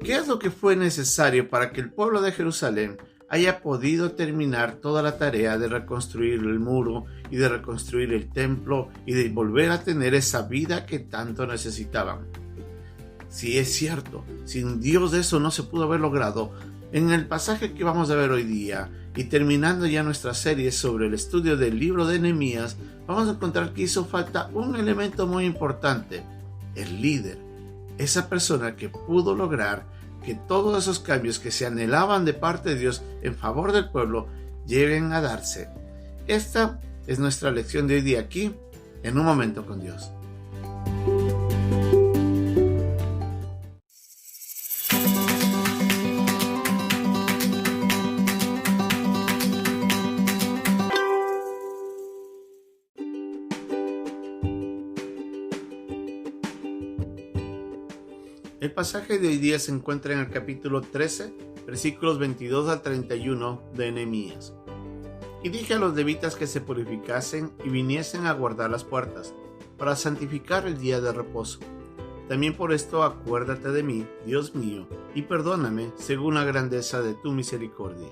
¿Qué es lo que fue necesario para que el pueblo de Jerusalén haya podido terminar toda la tarea de reconstruir el muro y de reconstruir el templo y de volver a tener esa vida que tanto necesitaban? Sí, es cierto, sin Dios eso no se pudo haber logrado. En el pasaje que vamos a ver hoy día, y terminando ya nuestra serie sobre el estudio del libro de Nehemías, vamos a encontrar que hizo falta un elemento muy importante: el líder. Esa persona que pudo lograr que todos esos cambios que se anhelaban de parte de Dios en favor del pueblo lleguen a darse. Esta es nuestra lección de hoy día aquí, en Un Momento con Dios. El pasaje de hoy día se encuentra en el capítulo 13, versículos 22 al 31 de Nehemías. Y dije a los levitas que se purificasen y viniesen a guardar las puertas, para santificar el día de reposo. También por esto acuérdate de mí, Dios mío, y perdóname según la grandeza de tu misericordia.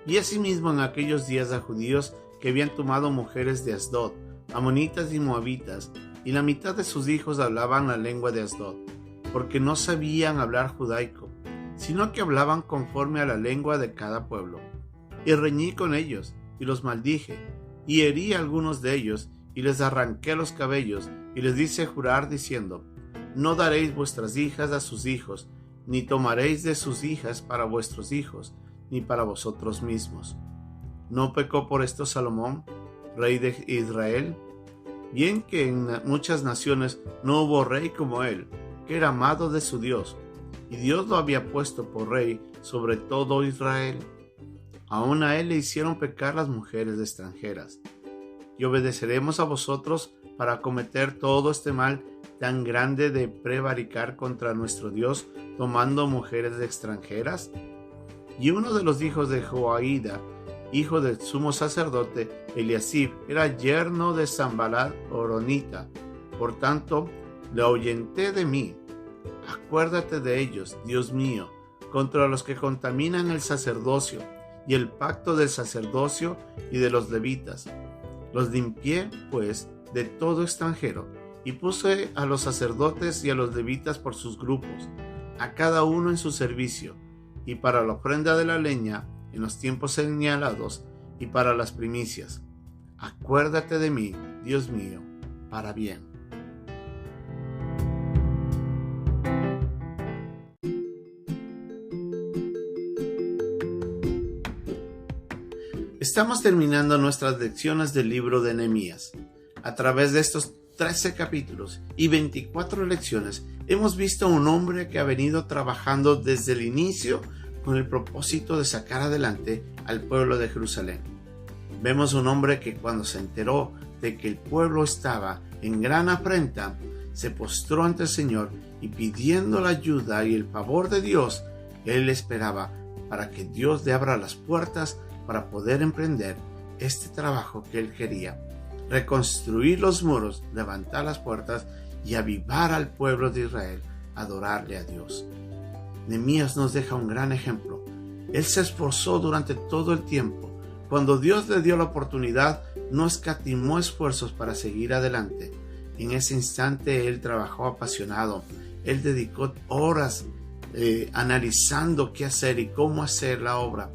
Y asimismo en aquellos días a judíos que habían tomado mujeres de Asdod, amonitas y moabitas, y la mitad de sus hijos hablaban la lengua de Asdod, porque no sabían hablar judaico, sino que hablaban conforme a la lengua de cada pueblo. Y reñí con ellos, y los maldije, y herí a algunos de ellos, y les arranqué los cabellos, y les hice jurar diciendo: no daréis vuestras hijas a sus hijos, ni tomaréis de sus hijas para vuestros hijos, ni para vosotros mismos. ¿No pecó por esto Salomón, rey de Israel? Bien que en muchas naciones no hubo rey como él, que era amado de su Dios, y Dios lo había puesto por rey sobre todo Israel. Aún a él le hicieron pecar las mujeres extranjeras. Y obedeceremos a vosotros para cometer todo este mal tan grande de prevaricar contra nuestro Dios, tomando mujeres extranjeras. Y uno de los hijos de Joaída, hijo del sumo sacerdote Eliasib, era yerno de Sanballat horonita. Por tanto, le ahuyenté de mí. Acuérdate de ellos, Dios mío, contra los que contaminan el sacerdocio y el pacto del sacerdocio y de los levitas. Los limpié, pues, de todo extranjero, y puse a los sacerdotes y a los levitas por sus grupos, a cada uno en su servicio, y para la ofrenda de la leña en los tiempos señalados, y para las primicias. Acuérdate de mí, Dios mío, para bien. Estamos terminando nuestras lecciones del libro de Nehemías. A través de estos 13 capítulos y 24 lecciones hemos visto a un hombre que ha venido trabajando desde el inicio con el propósito de sacar adelante al pueblo de Jerusalén. Vemos un hombre que cuando se enteró de que el pueblo estaba en gran afrenta, se postró ante el Señor y pidiendo la ayuda y el favor de Dios, él esperaba para que Dios le abra las puertas para poder emprender este trabajo que él quería: reconstruir los muros, levantar las puertas y avivar al pueblo de Israel a adorarle a Dios. Nehemías nos deja un gran ejemplo. Él se esforzó durante todo el tiempo. Cuando Dios le dio la oportunidad, no escatimó esfuerzos para seguir adelante. En ese instante él trabajó apasionado. Él dedicó horas analizando qué hacer y cómo hacer la obra.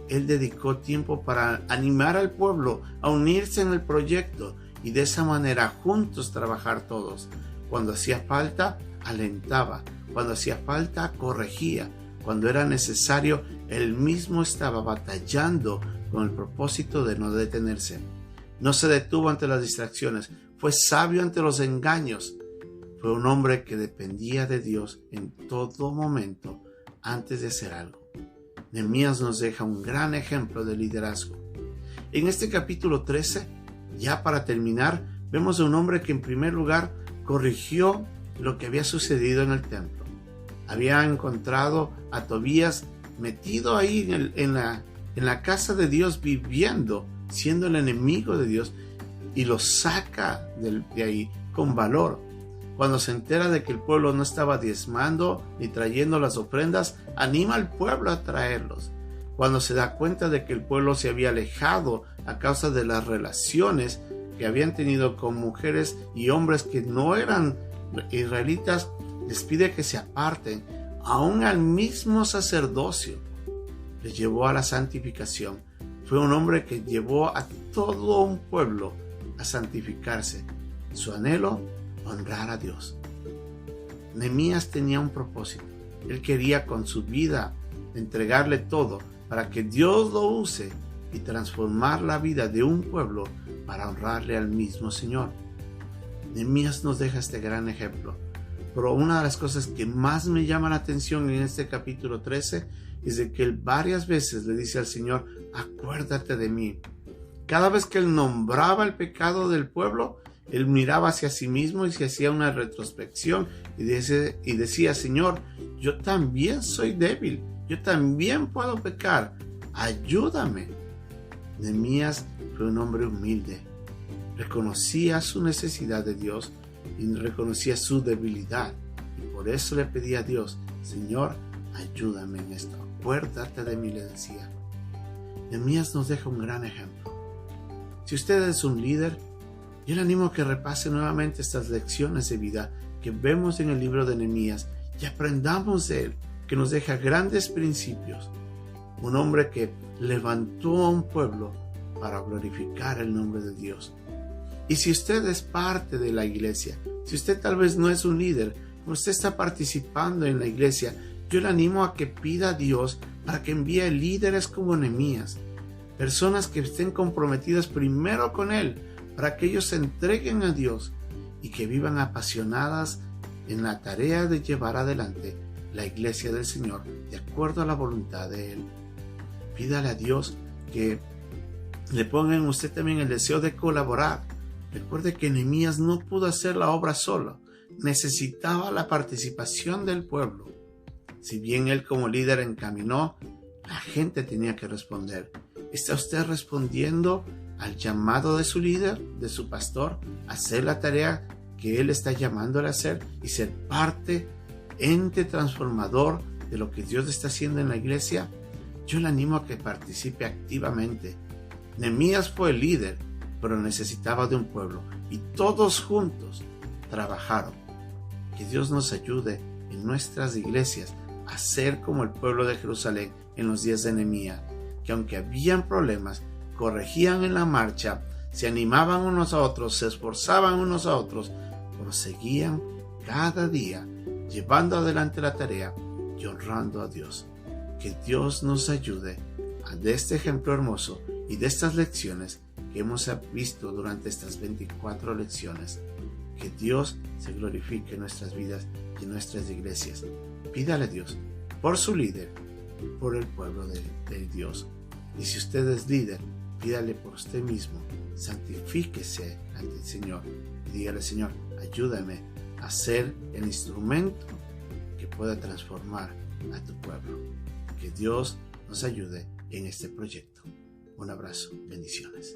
Él dedicó tiempo para animar al pueblo a unirse en el proyecto y de esa manera juntos trabajar todos. Cuando hacía falta, alentaba. Cuando hacía falta, corregía. Cuando era necesario, él mismo estaba batallando con el propósito de no detenerse. No se detuvo ante las distracciones. Fue sabio ante los engaños. Fue un hombre que dependía de Dios en todo momento antes de hacer algo. Nehemías nos deja un gran ejemplo de liderazgo. En este capítulo 13, ya para terminar, vemos a un hombre que en primer lugar corrigió lo que había sucedido en el templo. Había encontrado a Tobías metido ahí en la casa de Dios, viviendo, siendo el enemigo de Dios, y lo saca de ahí con valor. Cuando se entera de que el pueblo no estaba diezmando ni trayendo las ofrendas, anima al pueblo a traerlos. Cuando se da cuenta de que el pueblo se había alejado a causa de las relaciones que habían tenido con mujeres y hombres que no eran israelitas, les pide que se aparten. Aún al mismo sacerdocio les llevó a la santificación. Fue un hombre que llevó a todo un pueblo a santificarse. Su anhelo, honrar a Dios. Nehemías tenía un propósito. Él quería con su vida entregarle todo para que Dios lo use y transformar la vida de un pueblo para honrarle al mismo Señor. Nehemías nos deja este gran ejemplo. Pero una de las cosas que más me llama la atención en este capítulo 13 es de que él varias veces le dice al Señor: acuérdate de mí. Cada vez que él nombraba el pecado del pueblo, él miraba hacia sí mismo y se hacía una retrospección y decía: Señor, yo también soy débil, yo también puedo pecar, ayúdame. Nehemías fue un hombre humilde, reconocía su necesidad de Dios y reconocía su debilidad, y por eso le pedía a Dios: Señor, ayúdame en esto, acuérdate de mí, le decía. Nehemías nos deja un gran ejemplo. Si usted es un líder, yo le animo a que repase nuevamente estas lecciones de vida que vemos en el libro de Nehemías y aprendamos de él, que nos deja grandes principios. Un hombre que levantó a un pueblo para glorificar el nombre de Dios. Y si usted es parte de la iglesia, si usted tal vez no es un líder, pero usted está participando en la iglesia, yo le animo a que pida a Dios para que envíe líderes como Nehemías, personas que estén comprometidas primero con Él, para que ellos se entreguen a Dios y que vivan apasionadas en la tarea de llevar adelante la iglesia del Señor de acuerdo a la voluntad de Él. Pídale a Dios que le ponga en usted también el deseo de colaborar. Recuerde que Nehemías no pudo hacer la obra solo, necesitaba la participación del pueblo. Si bien él como líder encaminó, la gente tenía que responder. ¿Está usted respondiendo al llamado de su líder, de su pastor, a hacer la tarea que él está llamándole a hacer y ser parte, ente transformador de lo que Dios está haciendo en la iglesia? Yo le animo a que participe activamente. Nehemías fue el líder, pero necesitaba de un pueblo y todos juntos trabajaron. Que Dios nos ayude en nuestras iglesias a ser como el pueblo de Jerusalén en los días de Nehemías, que aunque habían problemas, corregían en la marcha, se animaban unos a otros, se esforzaban unos a otros, pero seguían cada día llevando adelante la tarea y honrando a Dios. Que Dios nos ayude de este ejemplo hermoso y de estas lecciones que hemos visto durante estas 24 lecciones. Que Dios se glorifique en nuestras vidas y en nuestras iglesias. Pídale a Dios por su líder y por el pueblo de Dios. Y si usted es líder, pídale por usted mismo. Santifíquese ante el Señor y dígale: Señor, ayúdame a ser el instrumento que pueda transformar a tu pueblo. Que Dios nos ayude en este proyecto. Un abrazo, bendiciones.